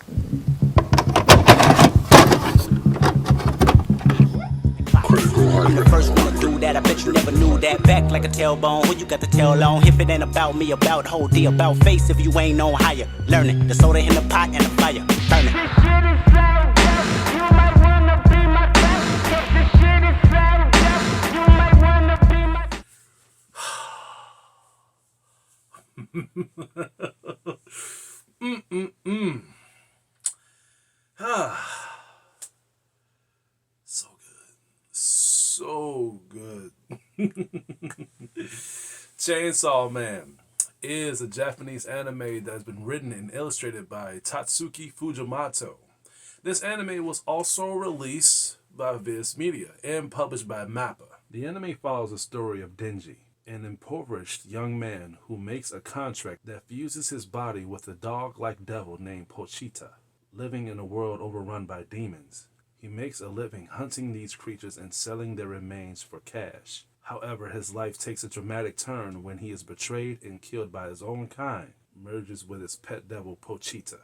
I'm the first one to do that. I bet you never knew that. Back like a tailbone. Who you got the tail on? If it ain't about me, about whole D, about face. If you ain't on higher, learn it. The soda in the pot and the fire, burn it. This shit is so dope. You might wanna be my guest. This shit is so dope. You might wanna be my. So good. So good. Chainsaw Man is a Japanese anime that has been written and illustrated by Tatsuki Fujimoto. This anime was also released by Viz Media and published by MAPPA. The anime follows the story of Denji, an impoverished young man who makes a contract that fuses his body with a dog-like devil named Pochita. Living in a world overrun by demons, he makes a living hunting these creatures and selling their remains for cash. However, his life takes a dramatic turn when he is betrayed and killed by his own kind, merges with his pet devil Pochita.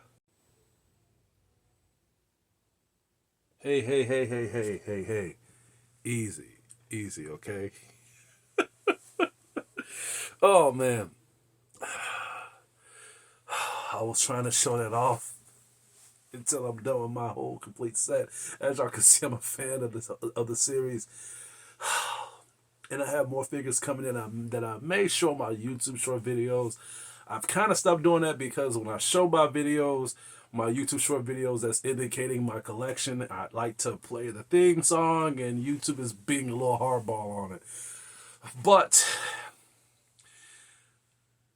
Hey. Easy, okay? Oh, man. I was trying to show that off until I'm done with my whole complete set. As y'all can see, I'm a fan of the series. And I have more figures coming in that I may show my YouTube short videos. I've kind of stopped doing that because when I show my videos, my YouTube short videos that's indicating my collection, I like to play the theme song, and YouTube is being a little hardball on it. But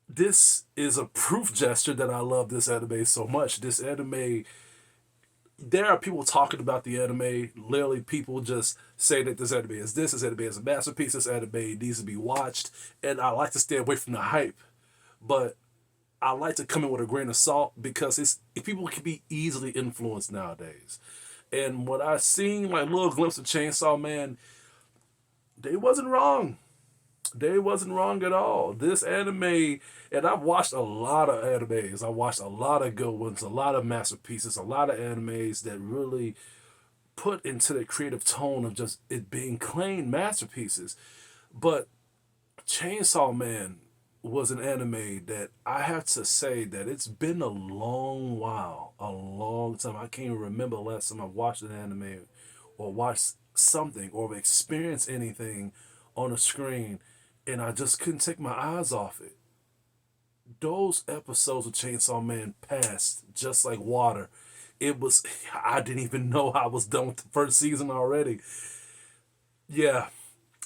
this is a proof gesture that I love this anime so much. This anime, there are people talking about the anime. Literally, people just say that this anime is this anime is a masterpiece, this anime needs to be watched. And I like to stay away from the hype. But I like to come in with a grain of salt because people can be easily influenced nowadays. And what I seen, like little glimpse of Chainsaw Man, they wasn't wrong. They wasn't wrong at all. This anime, and I've watched a lot of animes. I watched a lot of good ones, a lot of masterpieces, a lot of animes that really put into the creative tone of just it being clean masterpieces. But Chainsaw Man was an anime that I have to say that it's been a long while, a long time. I can't even remember the last time I watched an anime or watched something or experienced anything on a screen and I just couldn't take my eyes off it. Those episodes of Chainsaw Man passed just like water. I didn't even know I was done with the first season already. Yeah,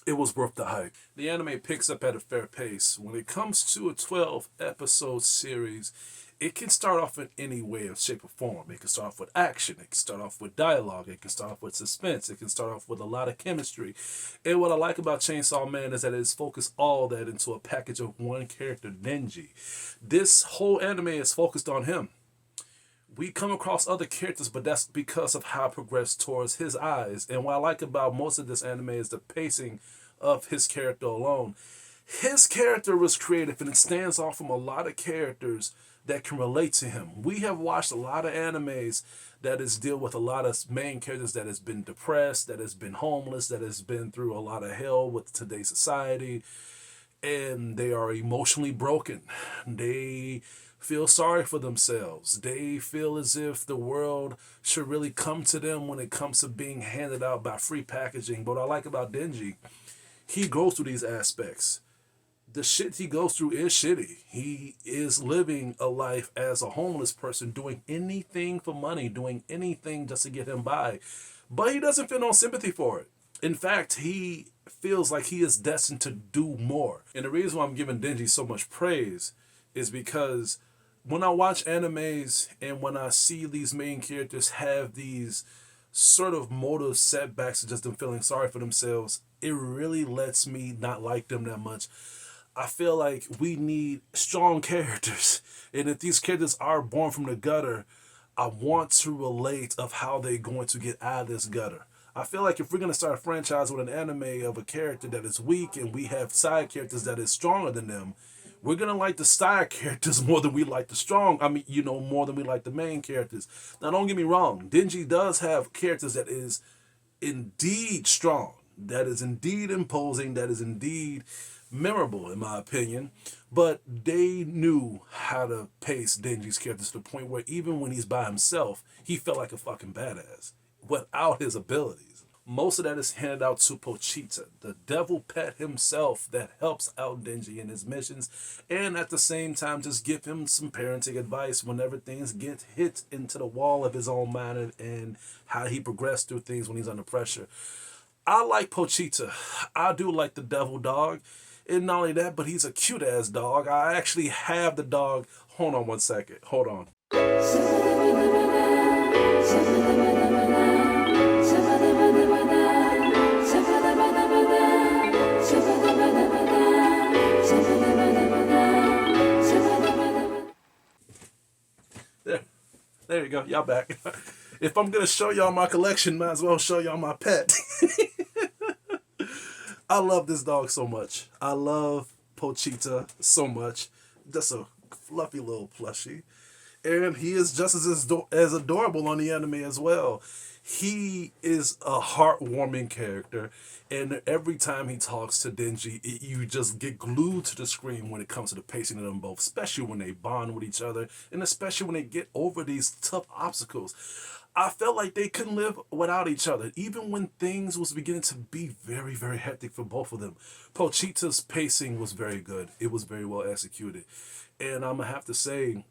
it was worth the hype. The anime picks up at a fair pace. When it comes to a 12-episode series, it can start off in any way or shape or form. It can start off with action. It can start off with dialogue. It can start off with suspense. It can start off with a lot of chemistry. And what I like about Chainsaw Man is that it's focused all that into a package of one character, Denji. This whole anime is focused on him. We come across other characters, but that's because of how it progressed towards his eyes. And what I like about most of this anime is the pacing of his character alone. His character was creative, and it stands off from a lot of characters that can relate to him. We have watched a lot of animes that is deal with a lot of main characters that has been depressed, that has been homeless, that has been through a lot of hell with today's society, and they are emotionally broken. They feel sorry for themselves. They feel as if the world should really come to them when it comes to being handed out by free packaging. But what I like about Denji, he goes through these aspects. The shit he goes through is shitty. He is living a life as a homeless person, doing anything for money, doing anything just to get him by. But he doesn't feel no sympathy for it. In fact, he feels like he is destined to do more. And the reason why I'm giving Denji so much praise is because when I watch animes and when I see these main characters have these sort of motive setbacks of just them feeling sorry for themselves, it really lets me not like them that much. I feel like we need strong characters. And if these characters are born from the gutter, I want to relate of how they're going to get out of this gutter. I feel like if we're going to start a franchise with an anime of a character that is weak and we have side characters that is stronger than them, We're gonna like the side characters more than we like the strong. I mean, more than we like the main characters. Now, don't get me wrong. Denji does have characters that is indeed strong, that is indeed imposing, that is indeed memorable, in my opinion. But they knew how to pace Denji's character to the point where even when he's by himself, he felt like a fucking badass without his abilities. Most of that is handed out to Pochita, the devil pet himself that helps out Denji in his missions, and at the same time just give him some parenting advice whenever things get hit into the wall of his own mind and how he progressed through things when he's under pressure. I like Pochita. I do like the devil dog. And not only that, but he's a cute ass dog. I actually have the dog. Hold on one second. Hold on. There. There you go. Y'all back. If I'm going to show y'all my collection, might as well show y'all my pet. I love this dog so much. I love Pochita so much. Just a fluffy little plushie. And he is just as adorable on the anime as well. He is a heartwarming character, and every time he talks to Denji, you just get glued to the screen when it comes to the pacing of them both, especially when they bond with each other, and especially when they get over these tough obstacles. I felt like they couldn't live without each other, even when things was beginning to be very, very hectic for both of them. Pochita's pacing was very good. It was very well executed. And I'm going to have to say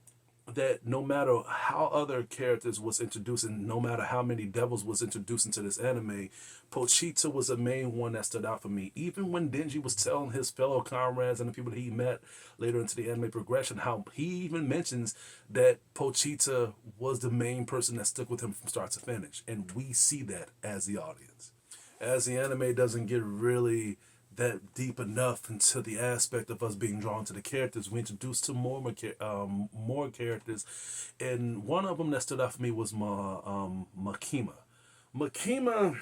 that no matter how other characters was introduced and no matter how many devils was introduced into this anime, Pochita was the main one that stood out for me. Even when Denji was telling his fellow comrades and the people that he met later into the anime progression, how he even mentions that Pochita was the main person that stuck with him from start to finish. And we see that as the audience. As the anime doesn't get really that deep enough into the aspect of us being drawn to the characters, we introduced to more characters, and one of them that stood out for me was Makima. Makima,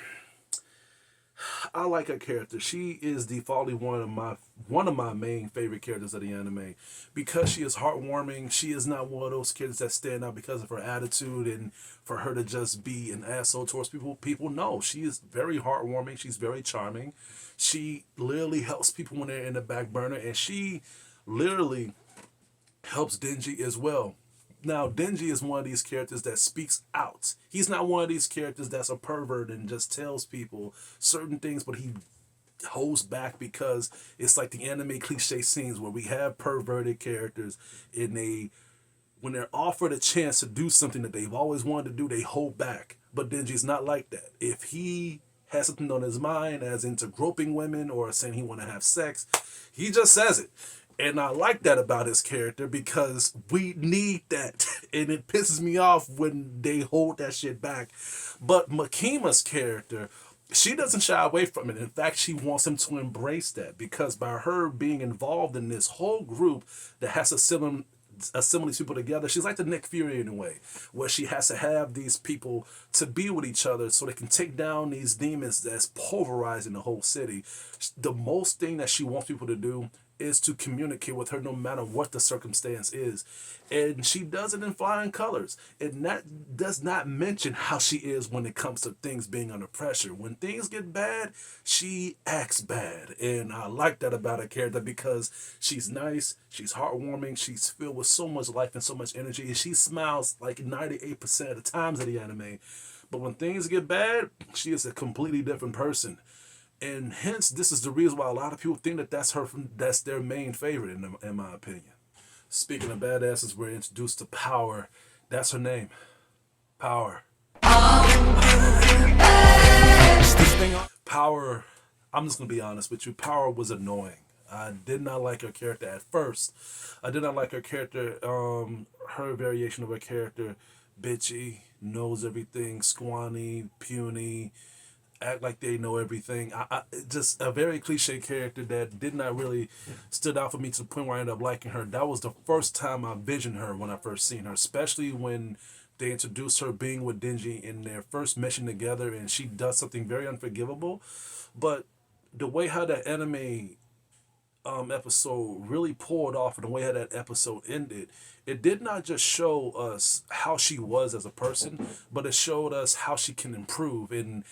I like her character. She is defaultly one of my main favorite characters of the anime because she is heartwarming. She is not one of those characters that stand out because of her attitude and for her to just be an asshole towards people. People know she is very heartwarming. She's very charming. She literally helps people when they're in the back burner, and she literally helps Denji as well. Now, Denji is one of these characters that speaks out. He's not one of these characters that's a pervert and just tells people certain things, but he holds back because it's like the anime cliche scenes where we have perverted characters and when they're offered a chance to do something that they've always wanted to do, they hold back. But Denji's not like that. If he has something on his mind, as into groping women or saying he want to have sex, he just says it. And I like that about his character because we need that. And it pisses me off when they hold that shit back. But Makima's character, she doesn't shy away from it. In fact, she wants him to embrace that because by her being involved in this whole group that has assemble these people together, she's like the Nick Fury in a way, where she has to have these people to be with each other so they can take down these demons that's pulverizing the whole city. The most thing that she wants people to do is to communicate with her no matter what the circumstance is. And she does it in flying colors. And that does not mention how she is when it comes to things being under pressure. When things get bad, she acts bad. And I like that about her character because she's nice, she's heartwarming, she's filled with so much life and so much energy, and she smiles like 98% of the times of the anime. But when things get bad, she is a completely different person. And hence, this is the reason why a lot of people think that that's their main favorite, in my opinion. Speaking of badasses, we're introduced to Power. That's her name. Power. Power, I'm just going to be honest with you. Power was annoying. I did not like her character at first. I did not like her character, her variation of her character. Bitchy, knows everything, squawny, puny, act like they know everything. Just a very cliche character that did not really stood out for me to the point where I ended up liking her. That was the first time I visioned her when I first seen her, especially when they introduced her being with Denji in their first mission together, and she does something very unforgivable. But the way how the anime episode really pulled off in the way that episode ended, it did not just show us how she was as a person, but it showed us how she can improve. And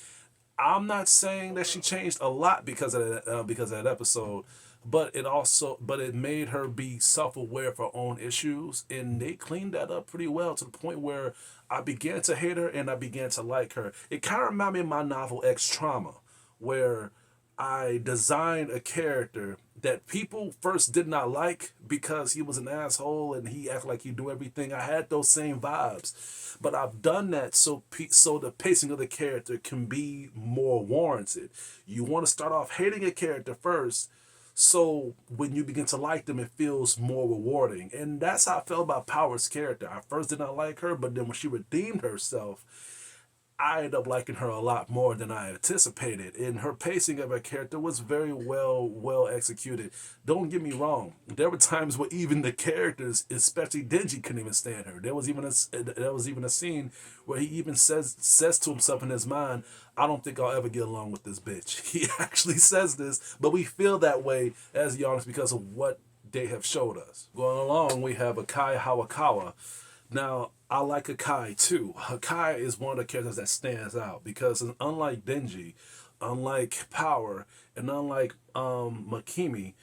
I'm not saying that she changed a lot because of that episode, but it made her be self-aware of her own issues, and they cleaned that up pretty well to the point where I began to hate her and I began to like her. It kind of reminded me of my novel X Trauma, where I designed a character that people first did not like because he was an asshole and he acted like he do everything. I had those same vibes, but I've done that so the pacing of the character can be more warranted. You want to start off hating a character first, so when you begin to like them, it feels more rewarding. And that's how I felt about Power's character. I first did not like her, but then when she redeemed herself, I ended up liking her a lot more than I anticipated, and her pacing of her character was very well executed. Don't get me wrong; there were times where even the characters, especially Denji, couldn't even stand her. There was even a scene where he even says to himself in his mind, "I don't think I'll ever get along with this bitch." He actually says this, but we feel that way as youngs because of what they have showed us. Going along, we have Akai Hawakawa. Now, I like Hakai too. Hakai is one of the characters that stands out because unlike Denji, unlike Power, and unlike Makima,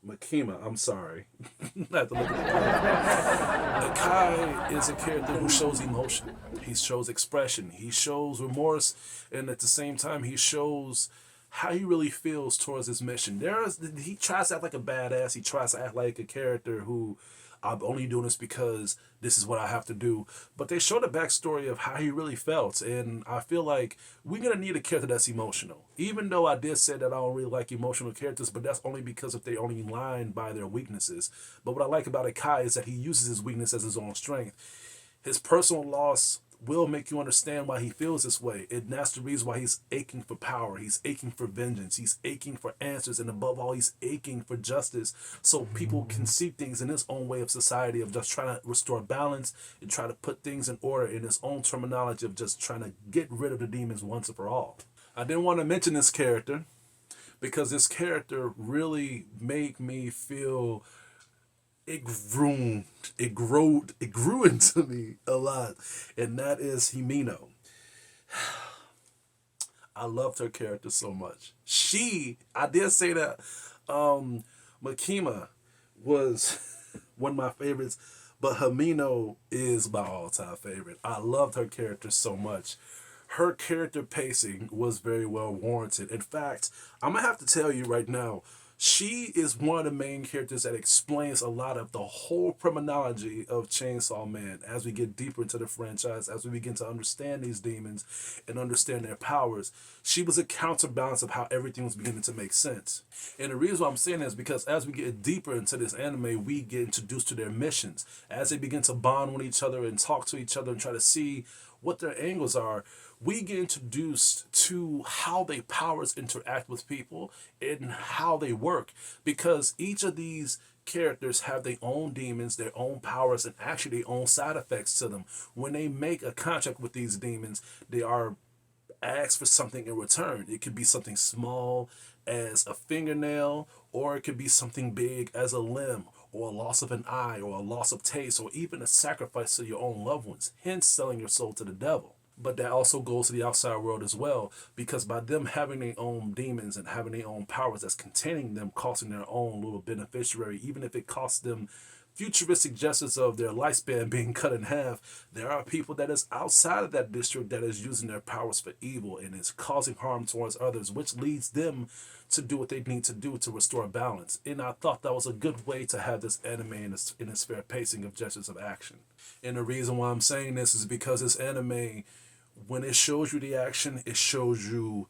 I'm sorry. I have to look at the Hakai is a character who shows emotion. He shows expression. He shows remorse, and at the same time, he shows how he really feels towards his mission. He tries to act like a badass. He tries to act like a character who I'm only doing this because this is what I have to do. But they show the backstory of how he really felt. And I feel like we're going to need a character that's emotional. Even though I did say that I don't really like emotional characters, but that's only because if they only line by their weaknesses. But what I like about Akai is that he uses his weakness as his own strength. His personal loss will make you understand why he feels this way. And that's the reason why he's aching for power. He's aching for vengeance. He's aching for answers. And above all, he's aching for justice so people can see things in his own way of society of just trying to restore balance and try to put things in order in his own terminology of just trying to get rid of the demons once and for all. I didn't want to mention this character because this character really made me feel it grew into me a lot, and that is Himino. I loved her character so much. I did say that Makima was one of my favorites, but Himino is my all-time favorite. I loved her character so much. Her character pacing was very well warranted. In fact, I'm gonna have to tell you right now, she is one of the main characters that explains a lot of the whole criminology of Chainsaw Man as we get deeper into the franchise, as we begin to understand these demons and understand their powers. She was a counterbalance of how everything was beginning to make sense. And the reason why I'm saying that is because as we get deeper into this anime, we get introduced to their missions. As they begin to bond with each other and talk to each other and try to see what their angles are, we get introduced to how their powers interact with people and how they work, because each of these characters have their own demons, their own powers, and actually their own side effects to them. When they make a contract with these demons, they are asked for something in return. It could be something small as a fingernail, or it could be something big as a limb, or a loss of an eye, or a loss of taste, or even a sacrifice to your own loved ones, hence selling your soul to the devil. But that also goes to the outside world as well, because by them having their own demons and having their own powers that's containing them, costing their own little beneficiary, even if it costs them futuristic justice of their lifespan being cut in half, there are people that is outside of that district that is using their powers for evil and is causing harm towards others, which leads them to do what they need to do to restore balance. And I thought that was a good way to have this anime in its fair pacing of gestures of action. And the reason why I'm saying this is because this anime, when it shows you the action, it shows you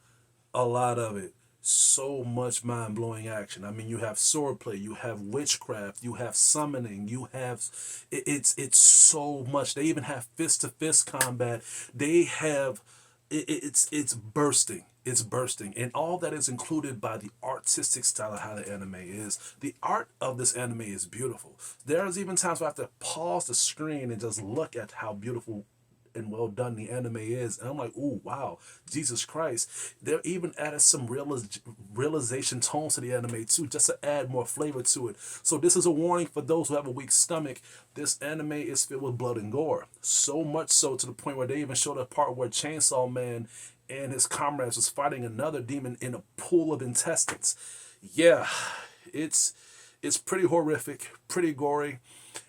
a lot of it. So much mind-blowing action. I mean, you have swordplay, you have witchcraft, you have summoning, you have it's so much. They even have fist-to-fist combat. They have it's bursting. It's bursting. And all that is included by the artistic style of how the anime is. The art of this anime is beautiful. There's even times where I have to pause the screen and just look at how beautiful and well done the anime is. And I'm like, ooh, wow, Jesus Christ. They're even added some realization tones to the anime too, just to add more flavor to it. So this is a warning for those who have a weak stomach. This anime is filled with blood and gore. So much so to the point where they even showed a part where Chainsaw Man and his comrades was fighting another demon in a pool of intestines. Yeah, it's pretty horrific, pretty gory,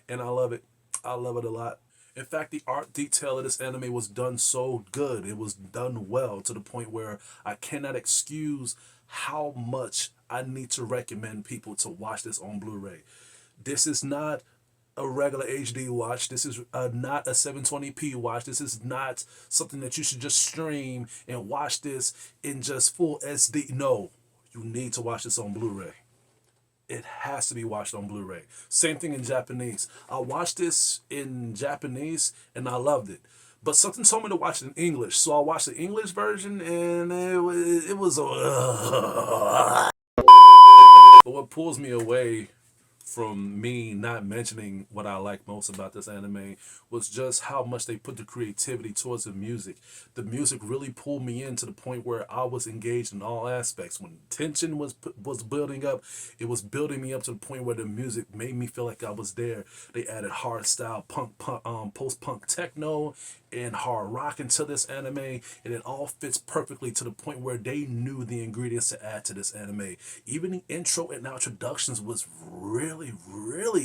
and I love it. I love it a lot. In fact, the art detail of this anime was done so good. It was done well to the point where I cannot excuse how much I need to recommend people to watch this on Blu-ray. This is not a regular HD watch. This is not a 720p watch. This is not something that you should just stream and watch this in just full SD. No, you need to watch this on Blu-ray. It has to be watched on Blu-ray. Same thing in Japanese. I watched this in Japanese and I loved it. But something told me to watch it in English. So I watched the English version and it was But what pulls me away from me not mentioning what I like most about this anime was just how much they put the creativity towards the music. The music really pulled me in to the point where I was engaged in all aspects. When tension was building up, it was building me up to the point where the music made me feel like I was there. They added hard style post-punk techno and hard rock into this anime, and it all fits perfectly to the point where they knew the ingredients to add to this anime. Even the intro and introductions was really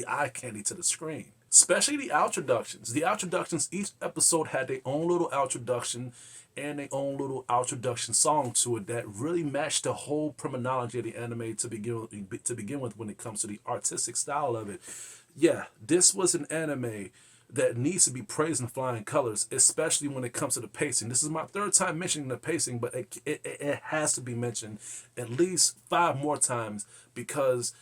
eye candy to the screen. Especially the introductions. The introductions, each episode had their own little introduction and their own little introduction song to it that really matched the whole terminology of the anime to begin with when it comes to the artistic style of it. Yeah, this was an anime that needs to be praised in flying colors, especially when it comes to the pacing. This is my third time mentioning the pacing, but it has to be mentioned at least 5 more times, because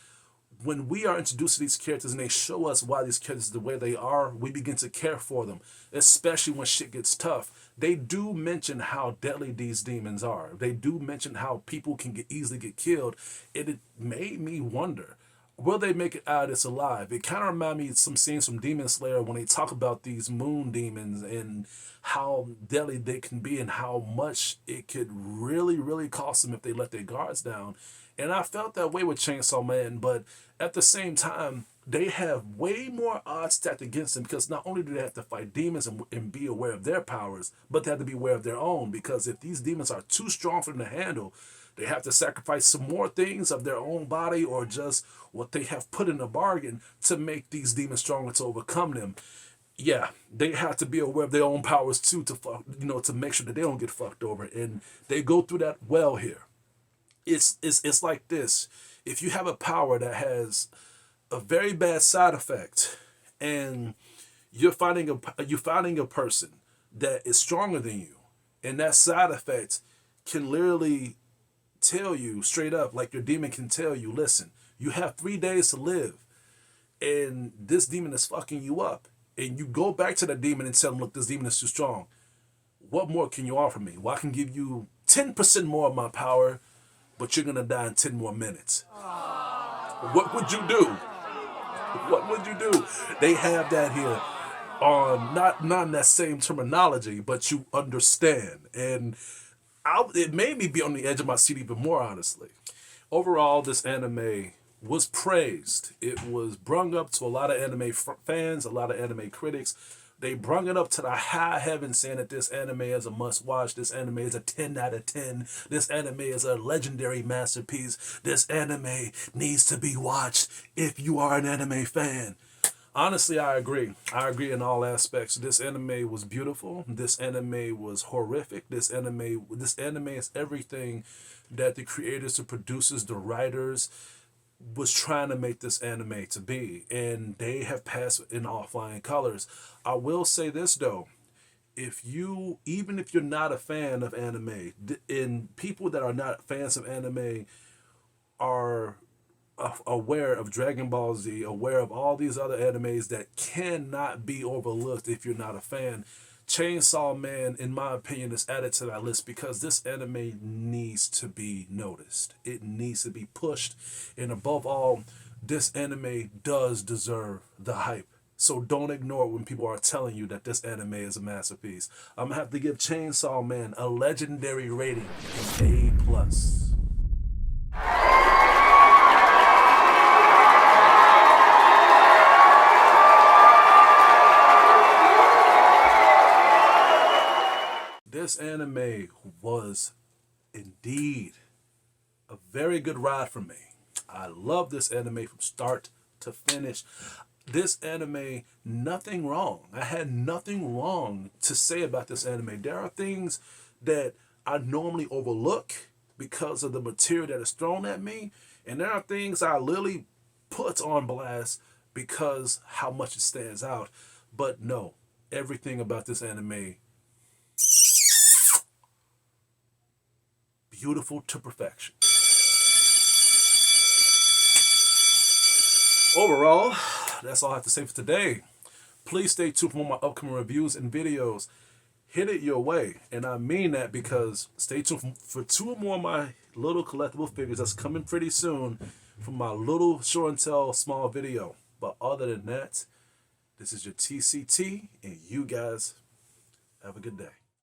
when we are introduced to these characters and they show us why these characters are the way they are, we begin to care for them, especially when shit gets tough. They do mention how deadly these demons are. They do mention how people can easily get killed, and it made me wonder, will they make it out of this alive? It kind of reminded me of some scenes from Demon Slayer when they talk about these moon demons and how deadly they can be and how much it could really cost them if they let their guards down. And I felt that way with Chainsaw Man, but at the same time, they have way more odds stacked against them, because not only do they have to fight demons and be aware of their powers, but they have to be aware of their own, because if these demons are too strong for them to handle, they have to sacrifice some more things of their own body or just what they have put in the bargain to make these demons stronger to overcome them. Yeah, they have to be aware of their own powers too to make sure that they don't get fucked over, and they go through that well here. It's like this. If you have a power that has a very bad side effect, and you're finding a person that is stronger than you, and that side effect can literally tell you straight up, like your demon can tell you, listen, you have 3 days to live, and this demon is fucking you up, and you go back to that demon and tell them, look, this demon is too strong. What more can you offer me? Well, I can give you 10% more of my power, but you're gonna die in 10 more minutes. What would you do? What would you do? They have that here on not in that same terminology, but you understand. And it made me be on the edge of my seat even more, honestly. Overall, this anime was praised. It was brung up to a lot of anime fans, a lot of anime critics. They brung it up to the high heaven, saying that this anime is a must-watch. This anime is a 10 out of 10. This anime is a legendary masterpiece. This anime needs to be watched if you are an anime fan. Honestly, I agree. I agree in all aspects. This anime was beautiful. This anime was horrific. This anime is everything that the creators, the producers, the writers was trying to make this anime to be, and they have passed in all flying colors. I will say this though, even if you're not a fan of anime, and people that are not fans of anime are aware of Dragon Ball Z, aware of all these other animes that cannot be overlooked if you're not a fan, Chainsaw Man, in my opinion, is added to that list because this anime needs to be noticed. It needs to be pushed. And above all, this anime does deserve the hype So don't ignore it when people are telling you that this anime is a masterpiece. I'm gonna have to give Chainsaw Man a legendary rating, an A+. This anime was indeed a very good ride for me. I love this anime from start to finish. This anime, nothing wrong. I had nothing wrong to say about this anime. There are things that I normally overlook because of the material that is thrown at me, and there are things I literally put on blast because how much it stands out. But no, everything about this anime, beautiful to perfection. Overall, that's all I have to say for today. Please stay tuned for more my upcoming reviews and videos. Hit it your way. And I mean that because stay tuned for 2 more of my little collectible figures that's coming pretty soon from my little show and tell small video. But other than that, this is your TCT, and you guys have a good day.